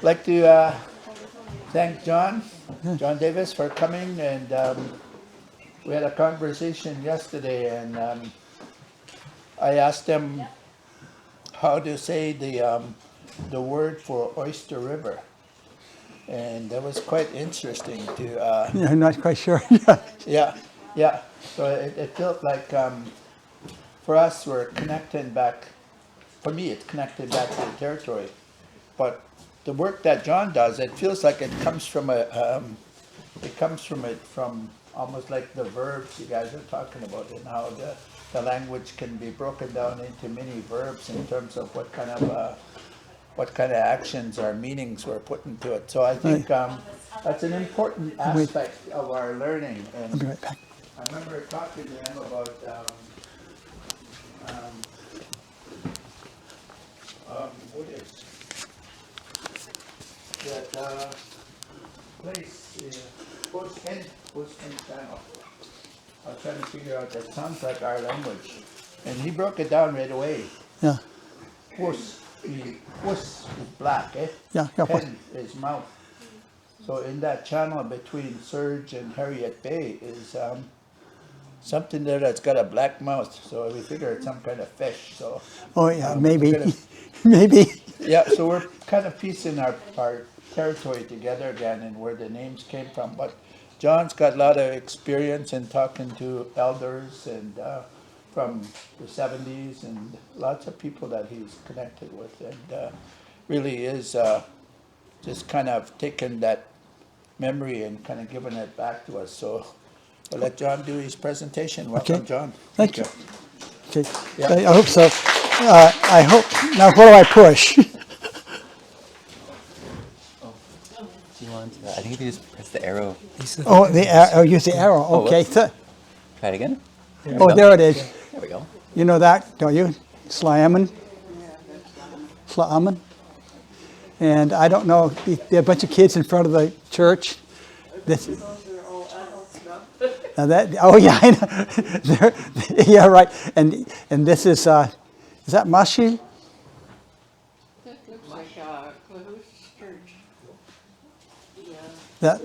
like to thank John Davis for coming, and we had a conversation yesterday, and I asked him how to say the word for Oyster River, and that was quite interesting to. Yeah, I'm not quite sure. Yeah. So it felt like for us we're connecting back. For me, it's connected back to the territory, but the work that John does, it feels like it comes from from almost like the verbs you guys are talking about, and how the language can be broken down into many verbs in terms of what kind of actions or meanings we're put into it. So I think that's an important aspect of our learning. I'll And be right back. I remember talking to him about what is that place, Bushman Channel. I was trying to figure out that sounds like our language, and he broke it down right away. Yeah. Bus is black, eh? Yeah. Pen is mouth. So in that channel between Surge and Harriet Bay is something there that's got a black mouth. So we figure it's some kind of fish. So Oh yeah, maybe. Maybe. yeah, so we're kind of piecing our territory together again and where the names came from. But John's got a lot of experience in talking to elders and from the 70s, and lots of people that he's connected with, and really is just kind of taking that memory and kind of giving it back to us. So I'll let John do his presentation. Welcome, Okay. John. Thank you. Okay. Yeah. I hope so. I hope. Now, what do I push? Do you want to, I think if you just press the arrow. Oh, use the arrow. Okay. whoops. Try it again. Oh, there it is. There we go. You know that, don't you? Slaaman. Slaaman. And I don't know, there are a bunch of kids in front of the church. This, now that, oh yeah, I know. Yeah, right. And this is that Mashi? That looks like Clahoo's church. Yeah.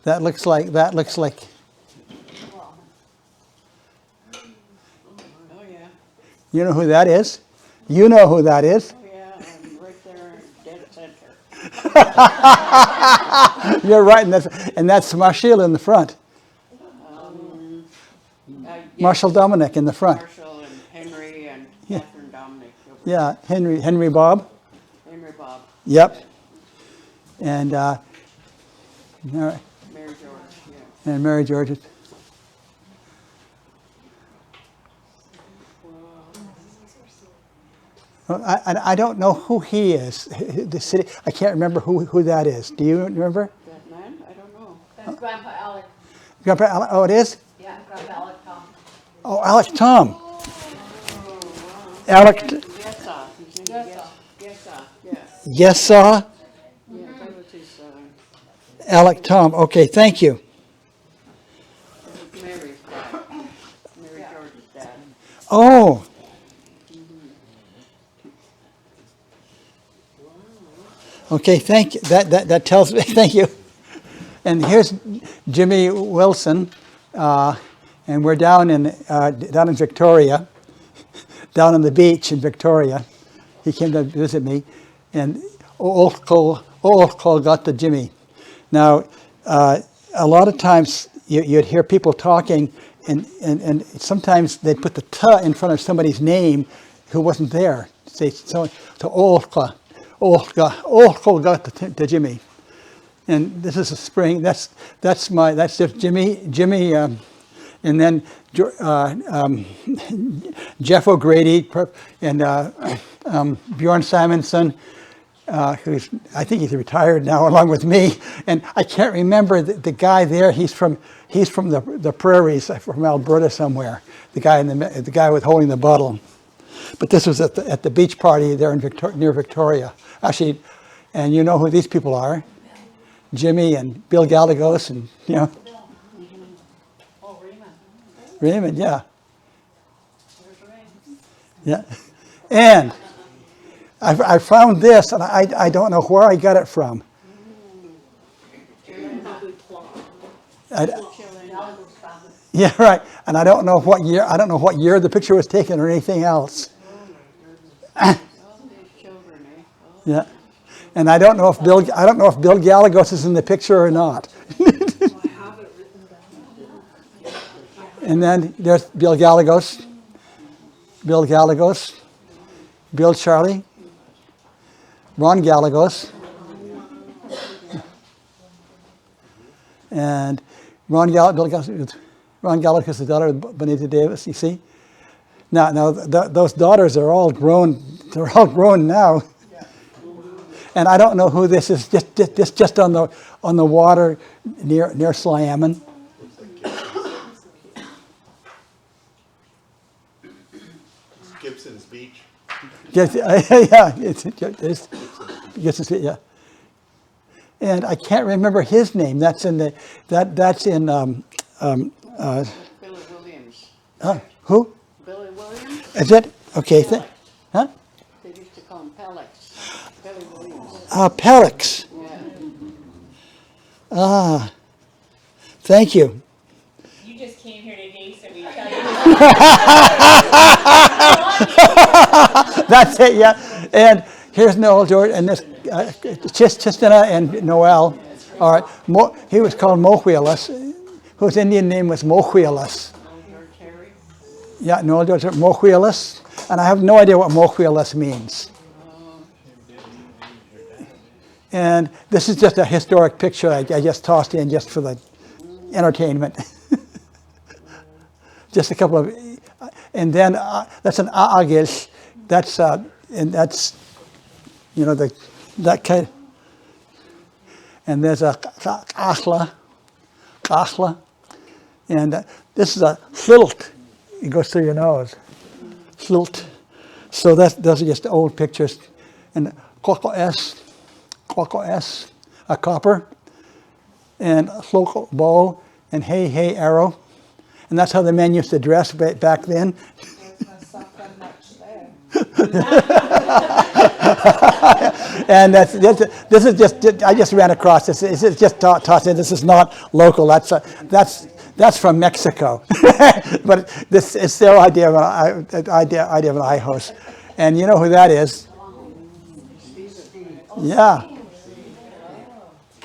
That looks like. Oh, yeah. You know who that is? You know who that is? Oh, yeah, and right there, dead center. You're right, and that's Marshall in the front. Yes, Marshall Dominic in the front. Marshall and Henry and Catherine Dominic. Yeah, Henry Bob. Henry Bob. Yep. And Mary Mary George, yeah. and Mary George. Well, I don't know who he is. The city. I can't remember who that is. Do you remember? That man? I don't know. That's Grandpa Alec. Grandpa Alec. Oh, it is. Yeah, Grandpa Alec Tom. Oh, Alec Tom. Oh, wow. Alec. Yesa. His name is Yesa. Yesa, yes. Yesa. Yeah, that was his, Alec Tom. Okay, thank you. Mary's dad. Mary George's dad. Oh. Okay, thank you. That tells me. Thank you. And here's Jimmy Wilson, and we're down in Victoria, down on the beach in Victoria. He came to visit me, and old call got to Jimmy. Now, a lot of times you'd hear people talking, and sometimes they'd put the "ta" in front of somebody's name who wasn't there. Say so Olka. Olka got to Jimmy. And this is a spring. That's just Jimmy, and then Jeff O'Grady and Bjorn Simonson, who's I think he's retired now, along with me. And I can't remember the guy there. He's from the prairies, from Alberta somewhere. The guy with holding the bottle. But this was at the beach party there in near Victoria. Actually, and you know who these people are. Jimmy and Bill Gallegos and, you know. Oh, Raymond. Raymond, yeah. There's Raymond. Yeah. And I found this, and I don't know where I got it from. I, yeah, right. And I don't know what year. I don't know what year the picture was taken or anything else. All these children, eh? Oh, Yeah. And I don't know if Bill Gallegos is in the picture or not. And then there's Bill Gallegos, Bill Charlie, Ron Gallegos, and Ron Gallegos is the daughter of Bonita Davis. You see, now those daughters are all grown. They're all grown now. And I don't know who this is. Just on the water near Sliammon. Gibson's Beach. Yeah, yeah. And I can't remember his name. That's in Billy Williams. Who? Billy Williams? Is it? Okay. Huh? They used to call him Pelix. Billy Williams. Pelix. Yeah. Thank you. You just came here today, so we tell you. That's it, yeah. And here's Noel George, and this Chistina and Noel. All right. He was called Mohuelas, whose Indian name was Mohuelas. Yeah, Noel George Mohuelas. And I have no idea what Mohuelas means. And this is just a historic picture I just tossed in just for the entertainment. Just a couple of, and then that's an ʔayʔaj. That's and that's, you know, that kind. And there's a ʔayʔaj, and this is a ʔlilt. It goes through your nose. ʔlilt. So those are just old pictures. And ʔayʔaj, a copper, and ʔlok bow, and hey arrow. And that's how the men used to dress back then. And this is just, I just ran across this. It's just tossed in. This is not local. That's from Mexico. But it's their idea of an ʔayʔaj. And you know who that is? Yeah.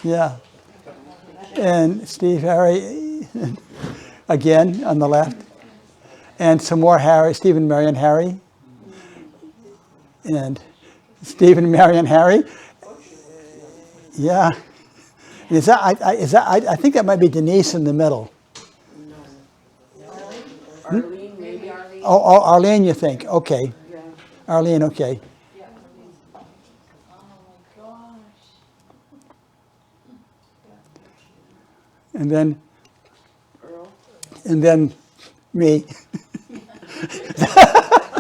Yeah. And Steve Harry, again on the left. And some more Harry, Steve and Marion Harry. And Steve and Marion Harry. Yeah. I think that might be Denise in the middle. Arlene, maybe Arlene. Oh, Arlene, you think? Okay. Yeah. Arlene, okay. And then Earl. Me. Oh,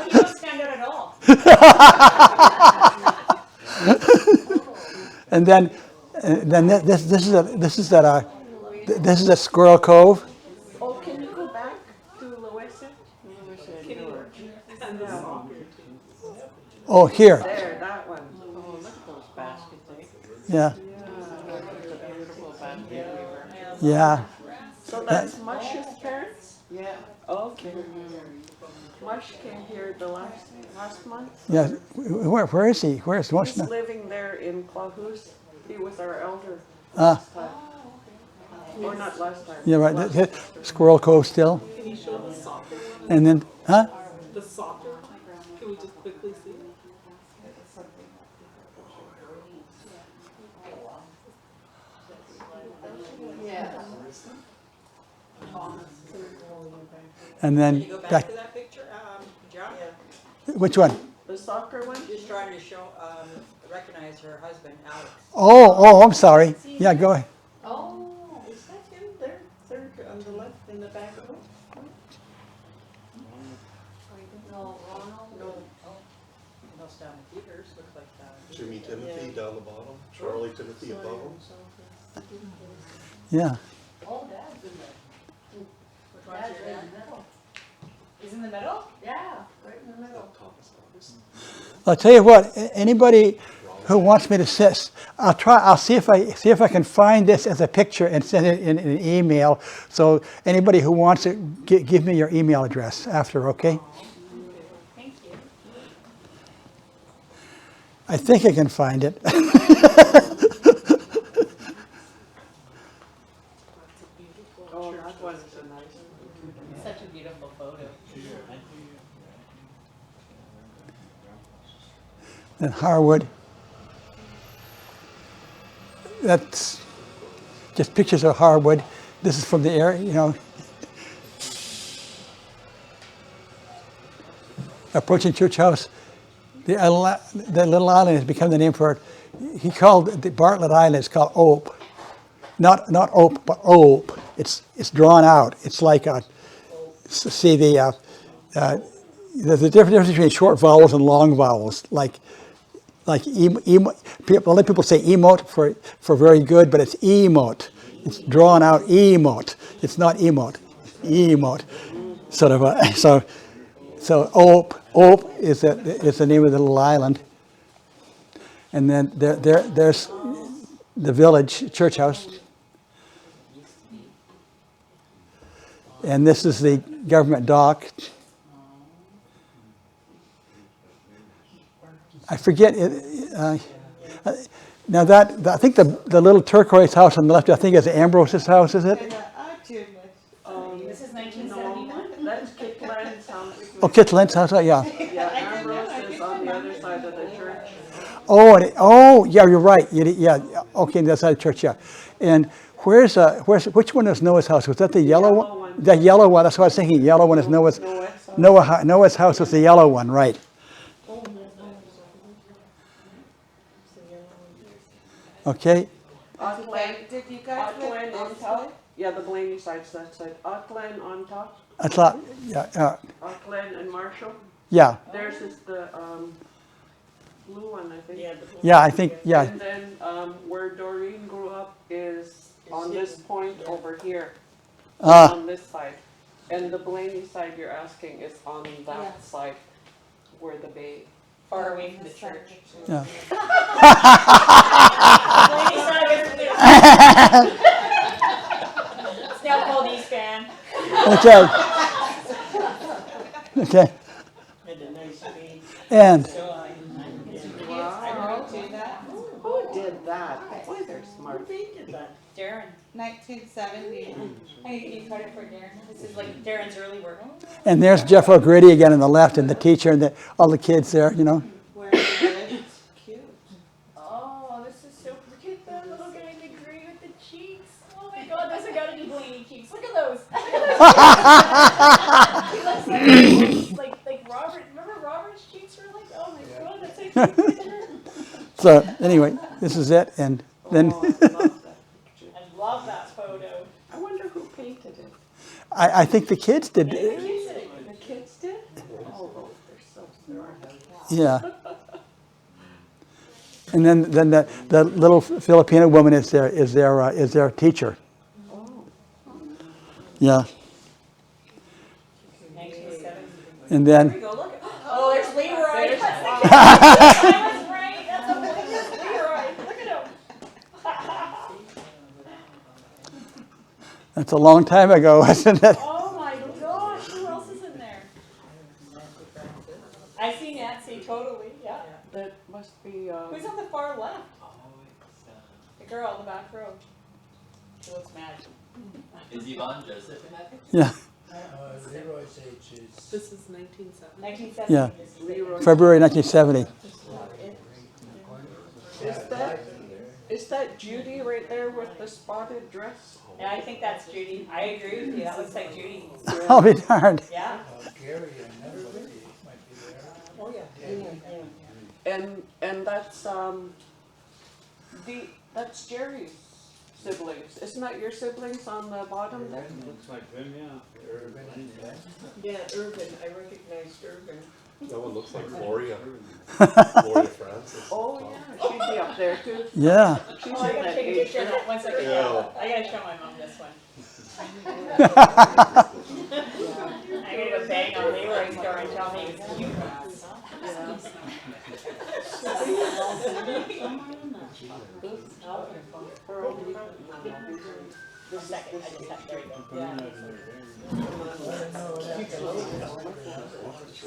you don't stand out at all. And then this is a Squirrel Cove. Oh, can you go back to Louisa? Oh, here. There, that one. Oh, look at those baskets, eh? Yeah. It's a beautiful basket we were. Yeah. So that's Mush's parents? Yeah. Okay. Mush came here the last month. Yeah. Where is he? Where's He's Moshna? living there in Clawhoose. He was our elder Ah. last time. Or not last time. Yeah, right. last Squirrel Cove still. Can you show the soccer? And then, huh? The soccer? Can we just quickly see? And then Can you go back back. to that picture, John? Which one? The soccer one? Just trying to show, recognize her husband, Alex. Oh, I'm sorry. Yeah, go ahead. Oh, is that him there? Third on the left in the back row? No, Ronald. No. Those down at Peters look like that. Jimmy Timothy down the bottom, Charlie Timothy above him. Yeah. Oh, Dad's in there. Which one's Dad's your in dad? the middle. Is in the middle? Yeah, right in the middle. I'll tell you what. Anybody who wants me to sit, I'll see if I can find this as a picture and send it in an email. So anybody who wants it, give me your email address after, okay? Thank you. I think I can find it. Oh, that one's a nice Such a beautiful photo. And Harwood. That's just pictures of Harwood. This is from the area, you know. Approaching Church House. The little island has become the name for it. He called the Bartlett Island. It's called Ope, not Ope, but Ope. It's drawn out. It's like a see the there's a difference between short vowels and long vowels. Like people say emote for very good, but it's emote. It's drawn out emote. It's not emote. Emote. Sort of a so Ope is the name of the little island. And then there's the village church house. And this is the government dock. I forget it. Now I think the little turquoise house on the left, I think is Ambrose's house, is it? This This is 1971? That's Kit Glenn's house. Oh, Kit Lent's house, oh, yeah. Yeah, Ambrose is on the other side of the church. Oh, yeah, you're right. Yeah, okay, that's the church, yeah. And which one is Noah's house? Was that the yellow one? one. The yellow one, that's what I was thinking. Yellow one is Noah's. Noah's house was the yellow one, right. Okay, Auckland, did you guys Auckland on top? Yeah, the Blaney side's that side. Auckland on top, I thought, yeah, Auckland and Marshall. yeah, Theirs is the blue one, I think. yeah, I think, yeah. And then where Doreen grew up is on this point over here, on this side. And the Blaney side you're asking is on that Yes. side where the bay. Far away from the church. Yeah. Lady side is clear. It's now called East Van. Okay. Okay. And Who did that? Boy, they're smart. Darren. 1970. Hey, you credit for Darren. This is like Darren's early work. there's Jeff O'Grady again on the left, and the teacher, and all the kids there, you know. Where is it? Cute. Oh, this is so cute. That little guy in the gray with the cheeks. Oh my God, those are gotta be Blaney cheeks. Look at those. He looks like Robert. Remember Robert's cheeks were like? Oh my God, that's such a cute picture. So anyway, this is it, and then Oh, I love that picture. I love that photo. I wonder who painted it. I think the kids did. The kids did? Oh, they're so smart. Yeah. And then the little Filipino woman is their teacher. Yeah. 1970. And then Go look. Oh, there's Leroy. That's the kid. I was right. That's Leroy. Look at him. that's a long time ago, wasn't it? Oh my gosh, who else is in there? I see Nancy, totally, yeah. That must be, Who's on the far left? The girl in the back row. She looks mad. Is Yvonne Joseph in that picture? Yeah. Leroy's age is. this is 1970. 1970. Yeah. Leroy. February 1970. Is that Judy right there with the spotted dress? Yeah, I think that's Judy. I agree with you. That looks like Judy. I'll be darned. Yeah. Gary and everybody might be there. Oh, yeah. And that's Jerry's siblings. Isn't that your siblings on the bottom there? Looks like them, yeah. Yeah, Irvin. I recognized Irvin. That one looks like Gloria. Gloria Francis. Oh, yeah, she'd be up there too. Yeah. She's Oh, I in gotta that take a age picture of group. that one second. Yeah. I gotta show my mom this one. I gotta go bang on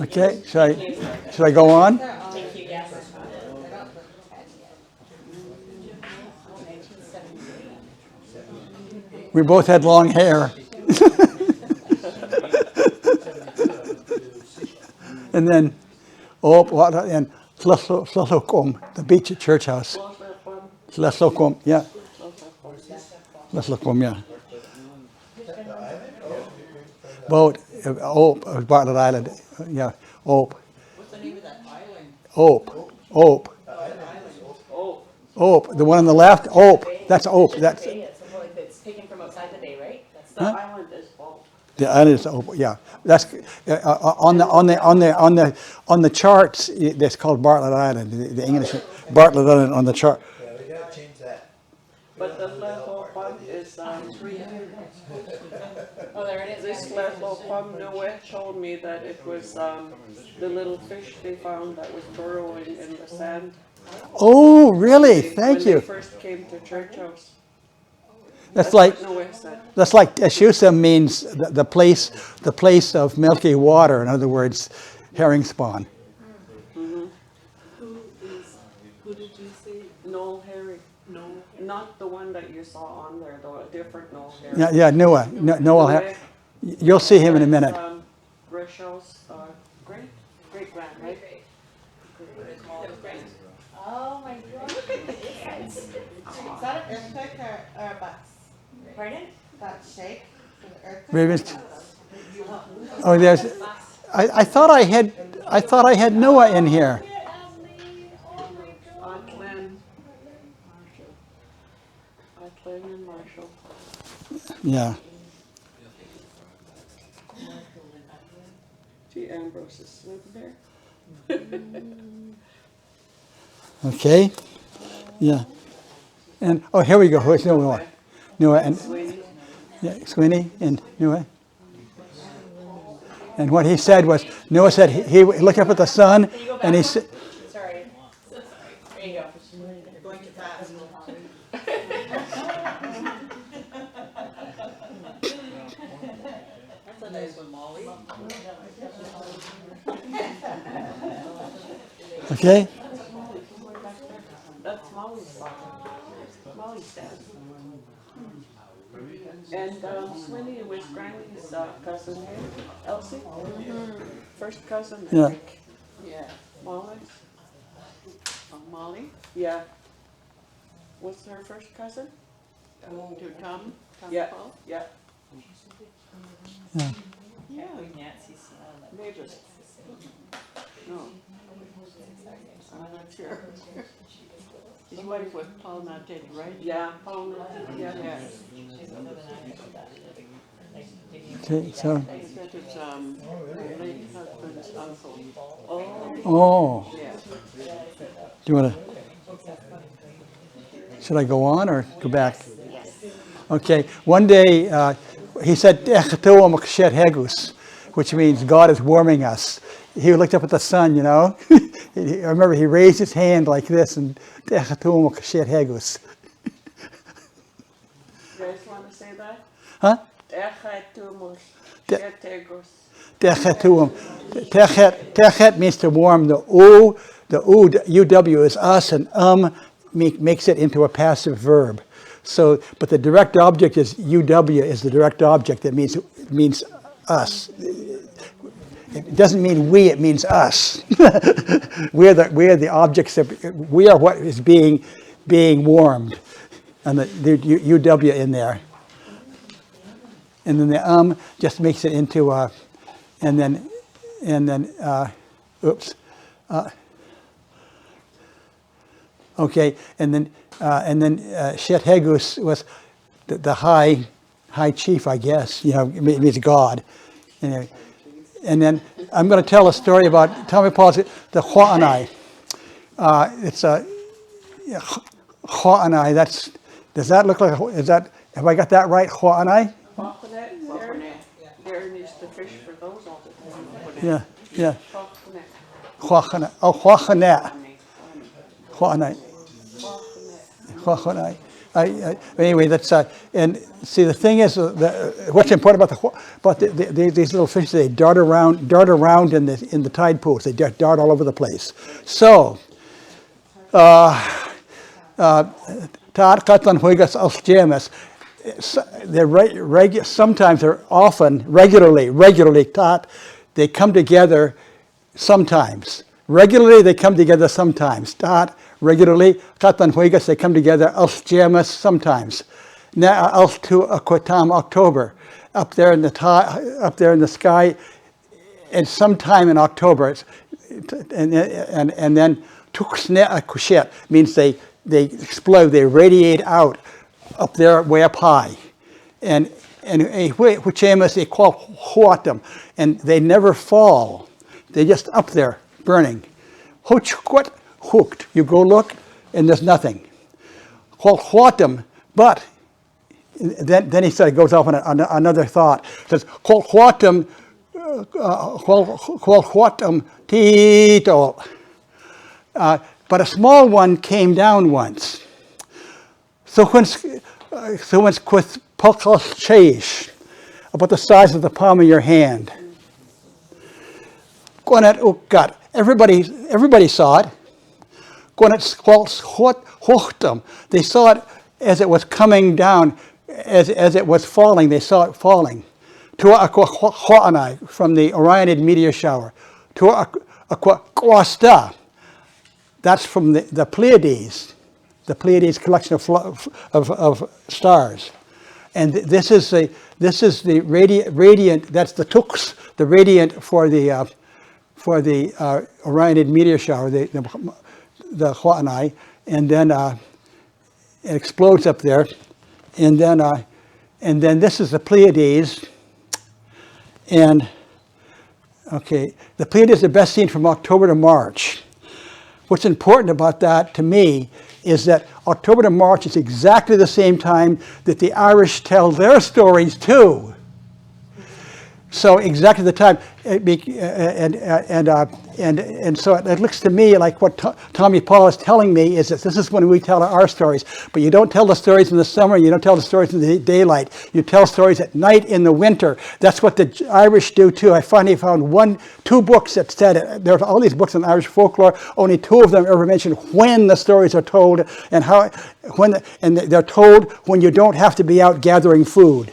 Okay, should I go on? We both had long hair. And then, and ʔayʔaj, the beach at Church House. ʔayʔaj, yeah. ʔayʔaj, yeah. Boat, Bartlett Island, yeah, What's the name of that island? The one on the left, that's that's, It's taken from outside the bay, right? That's The island is Ope. the island is yeah. That's on the charts. That's called Bartlett Island. The English Bartlett Island on the chart. Yeah, we gotta change that. But the ʔayʔaj is, Oh, there it is. this ʔayʔaj, Noé told me that it was the little fish they found that was burrowing in the sand. Oh, really? Thank When they you. first came to Church House. That's like what Noé said. Eshusa means the place of milky water. In other words, herring spawn. Who did you say? Noel Harry. No. Not the one that you saw on there, though, a different Noel Harry. Yeah, Noah. Noah. You'll see him in a minute. Rachel's great-grand, right? Oh my god, look at the difference. Is that a Earthquake or bus? pardon? That shake? Ravens. Oh, there's. I thought I had Noah in here. Aunt Lynn and Marshall. Yeah. Gee, Ambrose is living there. Okay. Yeah. And here we go. Who's Noah? Noah and Sweeney and Noah. And what he said was, Noah said he looked up at the sun and he said, Sorry. There you go. You're going too fast. That's a nice one, Molly. okay. That's Molly's dad. And Sweeney was Granny's cousin, Elsie? First cousin, I Yeah. think. Yeah. Molly's? Molly? Yeah. What's her first cousin? To Tom? Yeah, Paul? yeah. Yeah. Yeah. Maybe. No. I'm not sure. His wife was Paul Martin, right? Yeah, Paul, yeah. Yeah. Okay. So. That is, my late husband's uncle. Oh. Yeah. Do you want to? Should I go on or go back? Okay. One day he said, which means God is warming us. He looked up at the sun, you know. I remember he raised his hand like this and You guys want to say that? huh? Techet means to warm. The UW is us, and makes it into a passive verb. So, but the direct object is UW is the direct object. That means us. It doesn't mean we. It means us. We're the objects that we are what is being warmed, and the UW in there. And then the just makes it into and then okay, and then Shet-Hegus was the high chief, I guess. You know, it means God. Anyway, and then I'm going to tell a story about Tommy Paul's the ʔayʔaj. It's a ʔayʔaj. Does that look like? Have I got that right? ʔayʔaj. Darren used to fish for those all the time. Yeah. ʔayʔaj. ʔayʔaj. Oh, ʔayʔaj. ʔayʔaj. Anyway, that's and see the thing is, what's important about these little fish? They dart around in the tide pools. They dart all over the place. So, sometimes they're often regularly taught. They come together sometimes. Regularly they come together sometimes. Taught regularly. They come together sometimes. Now to October. Up there in the sky, and sometime in October. And then means they explode, they radiate out up there way up high. And they never fall. They're just up there burning. Hooked. You go look and there's nothing. But then he said, goes off on another thought. It says Tito. But a small one came down once. So when about the size of the palm of your hand. Everybody saw it. They saw it as it was coming down, as it was falling. They saw it falling. From the Orionid meteor shower. That's from the Pleiades. The Pleiades collection of stars. And this is the radiant. That's the tux, the radiant for the Orionid meteor shower, the Hua'anai, and then it explodes up there, and then this is the Pleiades, and okay, the Pleiades are best seen from October to March. What's important about that to me is that October to March is exactly the same time that the Irish tell their stories too. So exactly the time, and so it looks to me like what Tommy Paul is telling me is that this is when we tell our stories. But you don't tell the stories in the summer. You don't tell the stories in the daylight. You tell stories at night in the winter. That's what the Irish do too. I finally found two books that said it. There's all these books on Irish folklore. Only two of them ever mention when the stories are told and how and they're told when you don't have to be out gathering food.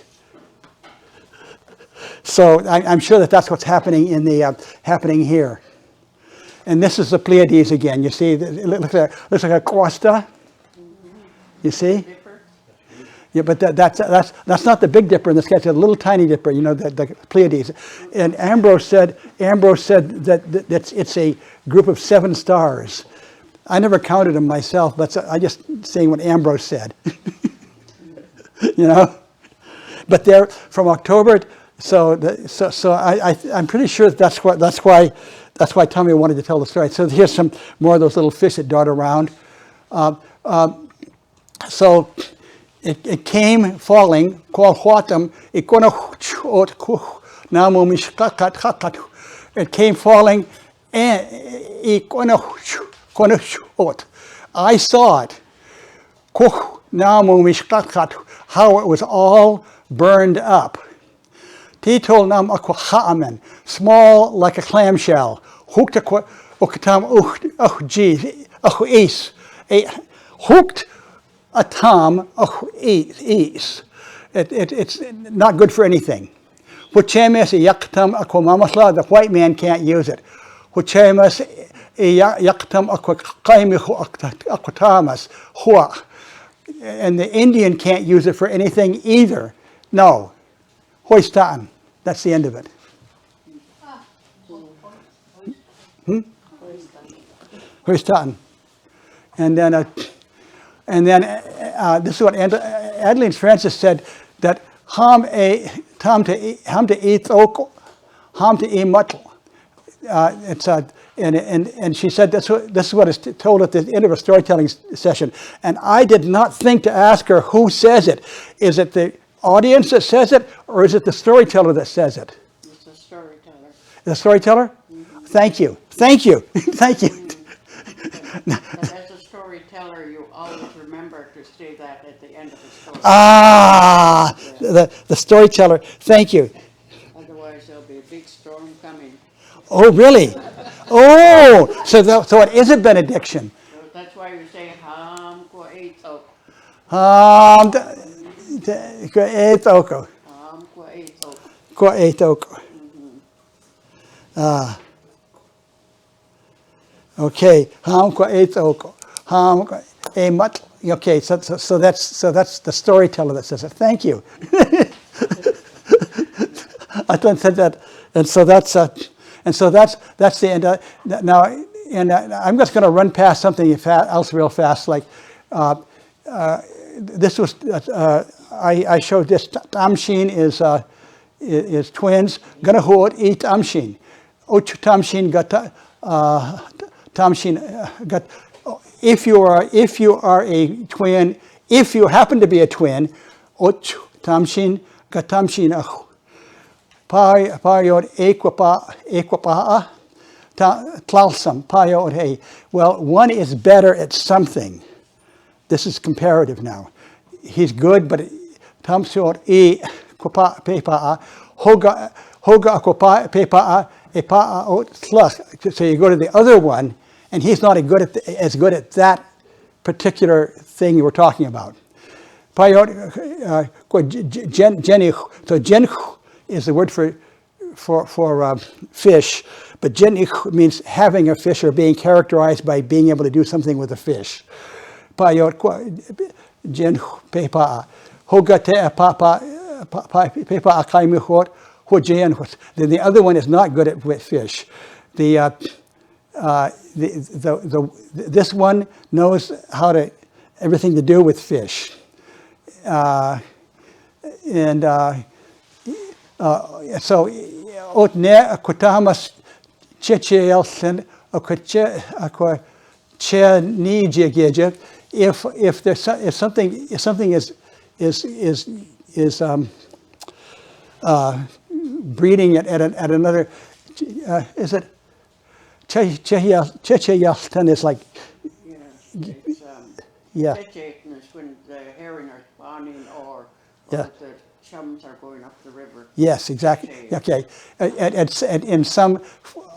So I'm sure that's what's happening happening here. And this is the Pleiades again. You see, it looks like a costa. You see? Yeah, but that's not the Big Dipper in the sky. It's a little tiny dipper. You know, the Pleiades. And Ambrose said that it's a group of 7 stars. I never counted them myself, but I just saying what Ambrose said. You know, but they're from October. So I'm pretty sure that's why Tommy wanted to tell the story. So here's some more of those little fish that dart around. So it came falling. It came falling, and I saw it. How it was all burned up. Titol nam aquahamen, small like a clamshell. Hooked okatam is. Hooked atom is. It's not good for anything. Huchemes yaktam aquamamasla, the white man can't use it. Huchemes yaktam aquatamas, hua. And the Indian can't use it for anything either. No. Hoistan. That's the end of it. Hoistan. And then this is what Adeline Francis said, that ham to eat oko, ham to eat mutl. And she said this is what is told at the end of a storytelling session. And I did not think to ask her who says it. Is it the audience that says it, or is it the storyteller that says it? It's a storyteller. The storyteller? Mm-hmm. Thank you. Thank you. But as a storyteller, storyteller, you always remember to say that at the end of the story. Ah, the storyteller. Thank you. Otherwise, there'll be a big storm coming. Oh, really? Oh, so it is a benediction. So that's why you say qʊaytɛn. Qūaytɛn. qʊaytɛn. Qūaytɛn. Okay. Okay. So that's the storyteller that says it. Thank you. I thought said that, and so that's the end. Now, and I'm just going to run past something else real fast. Like this was I showed this. Tamshin is twins. Gonna hold eat tamshin. Tamshin got tamshin got. If you are a twin, if you happen to be a twin, tamshin got tamshin. Payod equipa tlalsam payod hey. Well, one is better at something. This is comparative now. He's good, but tamsiod equipa pepa hoga aquipa pepa epa ot tlas. So you go to the other one, and he's not as good at that particular thing you were talking about. Payod jenich. So jenich is the word for fish, but jenich means having a fish or being characterized by being able to do something with a fish. Payot jen pepa hogate papa pepa akaimuhot hojen. Then the other one is not good at with fish. This one knows everything to do with fish, so otne akutamas checheyelsen akwa chenijigejek. If something is breeding at another, is it checheyelsen is like Checheyelsen is when the herring are spawning or the chums are going up the river. Yes, exactly. Okay, in some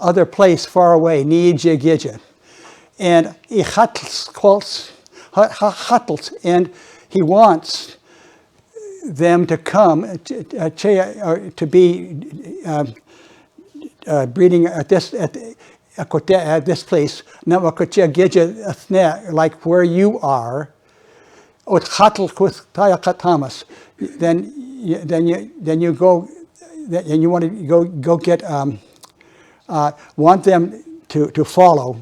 other place far away, Nijigija, and and he wants them to come to be breeding at this place. Like where you are, then you go, and you want to go get want them to follow.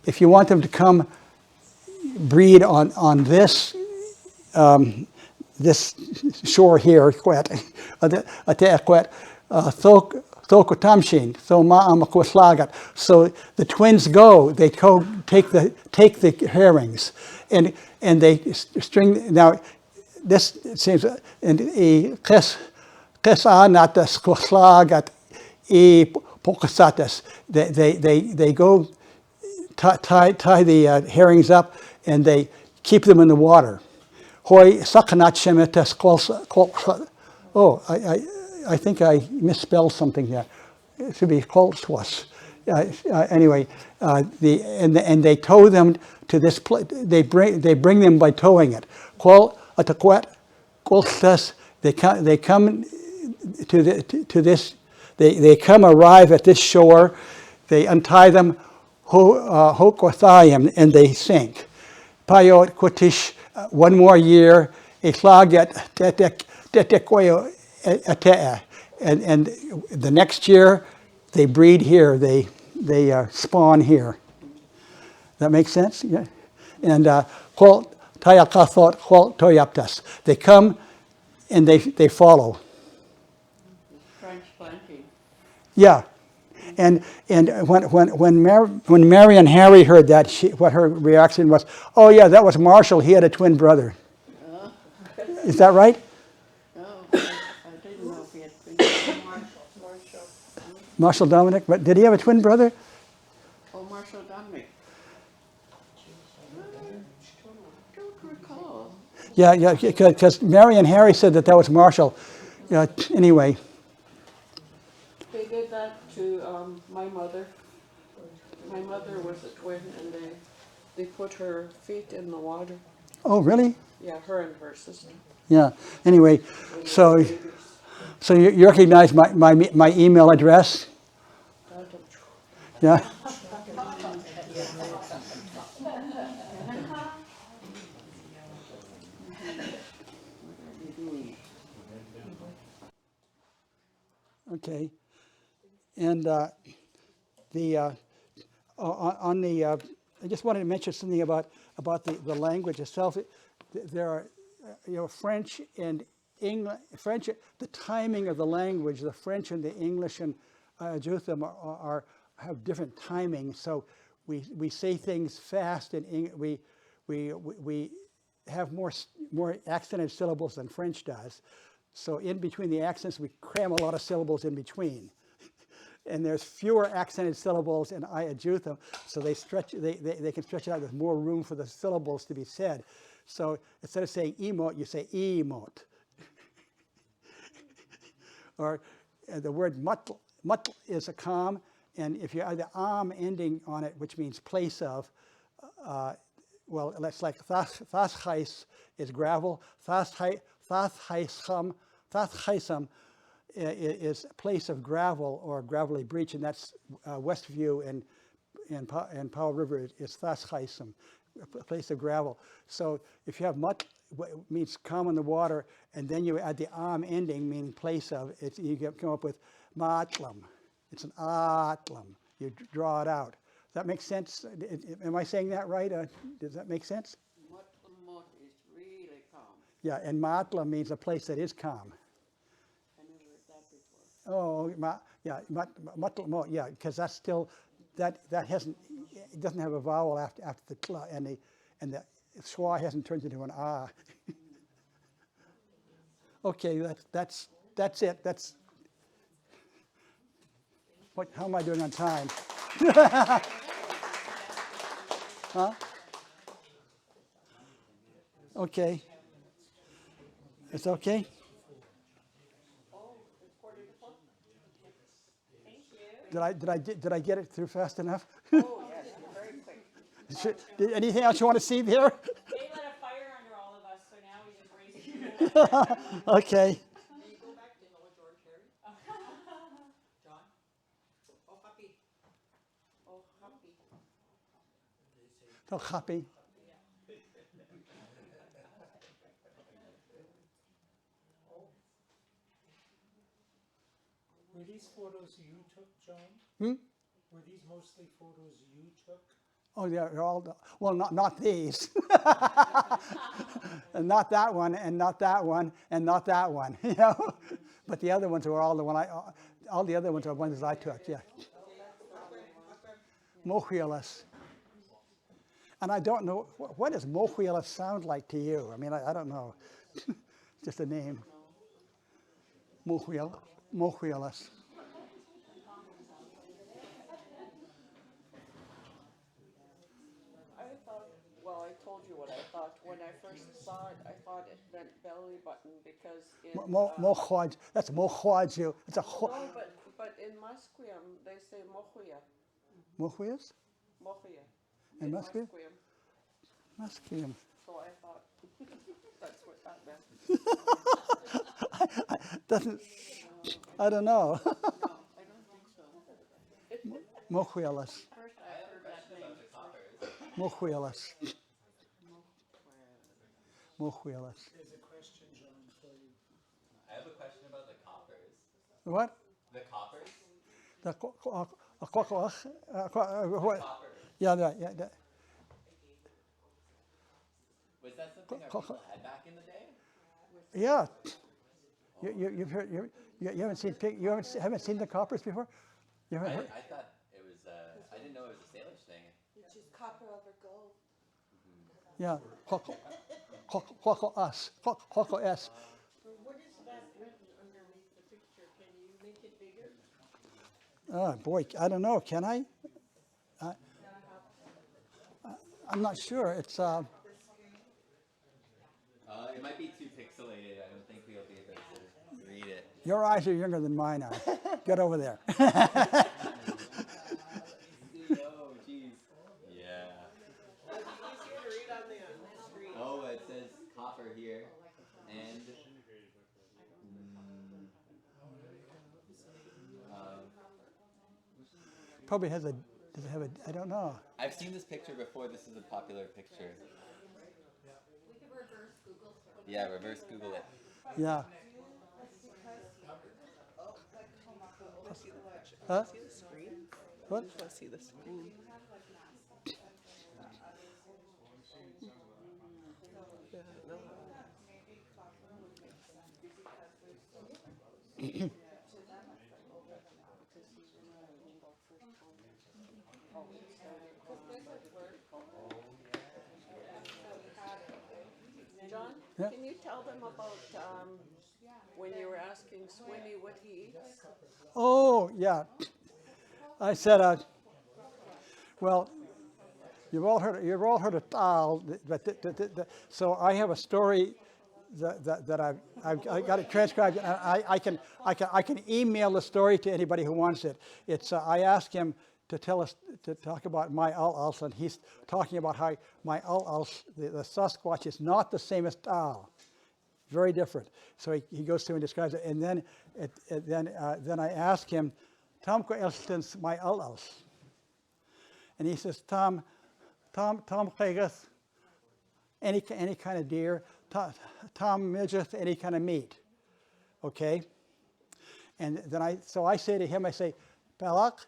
If you want them to come breed on this this shore here, so the twins go, they take the herrings, and they string. Now this seems and they go tie the herrings up, and they keep them in the water. Oh, I think I misspelled something there. It should be kolswas. Anyway, and they tow them to this place. They bring them by towing it. They come to this. They come arrive at this shore. They untie them, and they sink. Payot kotish. One more year, and the next year they breed here. They spawn here. That makes sense? Yeah. And they come and they follow. Transplanting. Yeah. And when Mary and Harry heard that, what her reaction was, oh yeah, that was Marshall. He had a twin brother. Is that right? No, I didn't know if he had been Marshall. Marshall Dominic, but did he have a twin brother? Oh, Marshall Dominic. Don't recall. Yeah, because Mary and Harry said that was Marshall. Yeah, anyway. They did that to my mother. My mother was a twin, and they put her feet in the water. Oh, really? Yeah, her and her sister. Yeah. Anyway, When they so were babies. so you recognize my email address? Yeah. Okay. And I just wanted to mention something about the language itself. There are, French and English. French, the timing of the language, the French and the English and uthəm have different timing. So we say things fast, and we have more accented syllables than French does. So in between the accents, we cram a lot of syllables in between. And there's fewer accented syllables in uthəm, so they can stretch it out. There's more room for the syllables to be said. So instead of saying emote, you say emote. Or the word mutl is a calm, and if you add the ending on it, which means place of, well, it's like thasheis is gravel, thasheisam is a place of gravel or gravelly breach, and that's Westview and Powell River is thasheisam, a place of gravel. So if you have mut, means calm in the water, and then you add the ending, meaning place of, you come up with matlam. It's an atlam. You draw it out. Does that make sense? Am I saying that right? Does that make sense? Mut is really calm. Yeah, and matlam means a place that is calm. I never heard that before. Oh, yeah, because that's still, that hasn't, it doesn't have a vowel after the kla, and the schwa hasn't turned into an ah. Okay, that's it. That's what. How am I doing on time? Huh? Okay. It's okay. Did I get it through fast enough? Oh, yes, you're very quick. Anything else you want to see there? They lit a fire under all of us, so now we just raise it. Okay. Can you go back to Noah George Harry? John? Oh, puppy. Oh, happy. So happy. Were these photos you took, John? Were these mostly photos you took? Oh, yeah, they're all, well, not these. And not that one, and not that one, and not that one, you know? But the other ones were all the other ones are ones I took, yeah. Mochilas. And I don't know, what does Mochilas sound like to you? I mean, I don't know. Just a name. Mochilas. Well, I told you what I thought. When I first saw it, I thought it meant belly button because in... Mochwaj, that's mochwaju. It's a No, but in Musqueam, they say mochuya. Mochuyas? Mochuya. In Musqueam? Musqueam. Musqueam. So I thought that's what that meant. Doesn't, I don't know. No, I don't think so. Mochuelas. First I heard that name. Mochuelas. Mochuelas. There's a question, John, for you. I have a question about the coppers. What? The coppers? The Coppers. yeah. Was that something our people had back in the day? Yeah. You've heard, you haven't seen the coppers before? You haven't heard? I thought it was, I didn't know it was a Salish thing. Which is copper over gold. Yeah. Us. What is that written underneath the picture? Can you make it bigger? Oh, boy, I don't know, can I? I'm not sure. It's, It might be too pixelated. I don't think we'll be able to read it. your eyes are younger than mine are. Get over there. Oh, jeez. Yeah. Easier to read on the screen. Oh, it says copper here, and Probably has a, does it have a, I don't know. I've seen this picture before. This is a popular picture. We could reverse Google. Yeah, reverse Google it. Yeah. Huh? See the screen? What? I just want to see the screen. Yeah, no. John, Yeah. can you tell them about when you were asking Swinny what he eats? Oh, yeah. I said, well, you've all heard of tal, but so I have a story that I've got it transcribed, and I can email the story to anybody who wants it. It's I asked him to talk about my ʔayʔaj, and he's talking about how my ʔayʔaj, the Sasquatch, is not the same as tal. Very different. So he goes through and describes it, and then I ask him, Tom ʔaytɛn my ʔayʔaj, and he says, Tom ʔayʔaj, any kind of deer, Tom midgeth, any kind of meat. Okay? And then I say to him, I say, Pelak,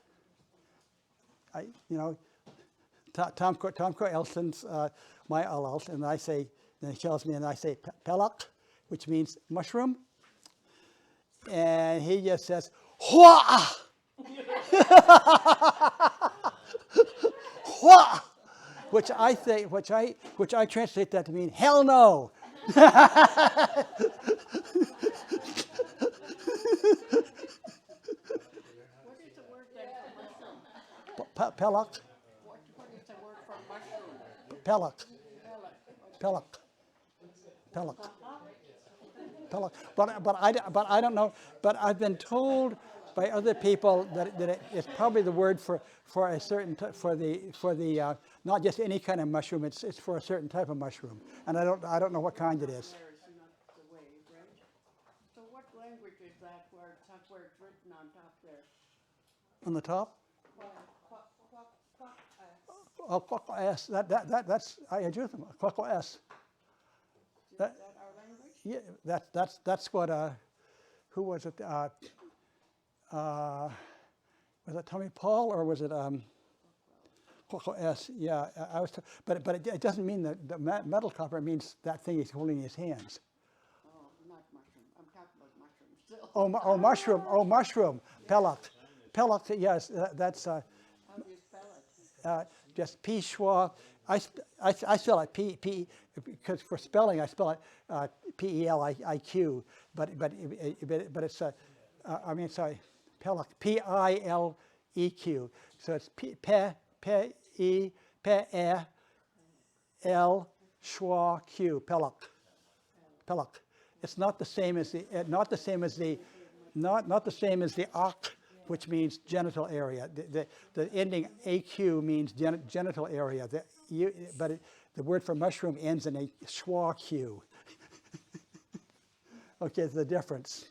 Tom ʔaytɛn my ʔayʔaj, and I say, then he tells me, and I say, Pelak, which means mushroom. And he just says, Hua! Hua! Which I translate that to mean hell no. What is the word then for mushroom? Pelak, What is the word for mushroom? pelak, pelak, pelak, pelak. But I don't know. But I've been told by other people that it's probably the word for a certain for the not just any kind of mushroom. It's for a certain type of mushroom, and I don't know what kind it is. There is not the way, right? So what language is that where it's written on top there? On the top. Quack, quack, quack, S. That's ʔayʔaj. S. Is that our language? Yeah, that's what. Who was it? Was it Tommy Paul or was it S? Yeah, I was. But it doesn't mean the metal copper. It means that thing he's holding in his hands. Oh, not mushroom. I'm talking about mushrooms still. Oh, mushroom. Oh, mushroom. Pelak. Pelak. Yes, that's. How do you spell it? Just P schwa. I spell it P because for spelling I spell it PELIQ, but it's I mean sorry, Pelak, PILEQ. So it's P E L schwa Q, Pelak. Pelak. It's not the same as the not the same as the ʔayʔaj, which means genital area. The ending AQ means genital area. The word for mushroom ends in a schwa Q. Okay, it's the difference.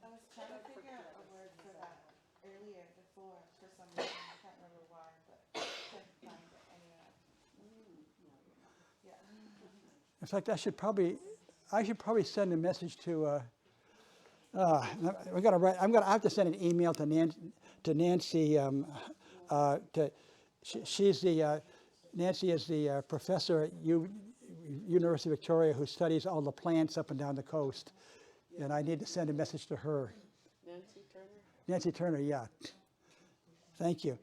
I was trying to figure out a word for that earlier before, for some reason, I can't remember why, but couldn't find it anywhere. Yeah. In fact, I should probably send a message to. I'm gonna have to send an email to Nancy. Nancy is the professor at University of Victoria who studies all the plants up and down the coast, and I need to send a message to her. Nancy Turner? Nancy Turner, yeah. Thank you.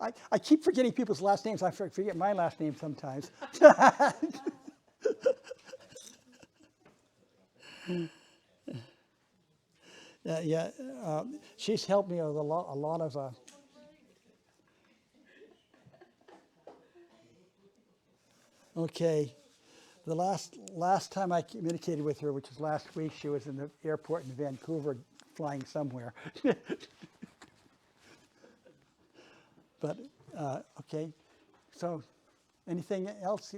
I keep forgetting people's last names. I forget my last name sometimes. She's helped me with a lot of. Okay, the last time I communicated with her, which was last week, she was in the airport in Vancouver, flying somewhere. But okay, so anything else?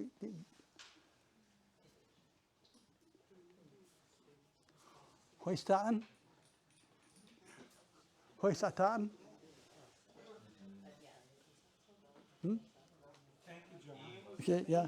qʷaytɛn? qʷaytɛn? Thank you, John. Okay, yeah.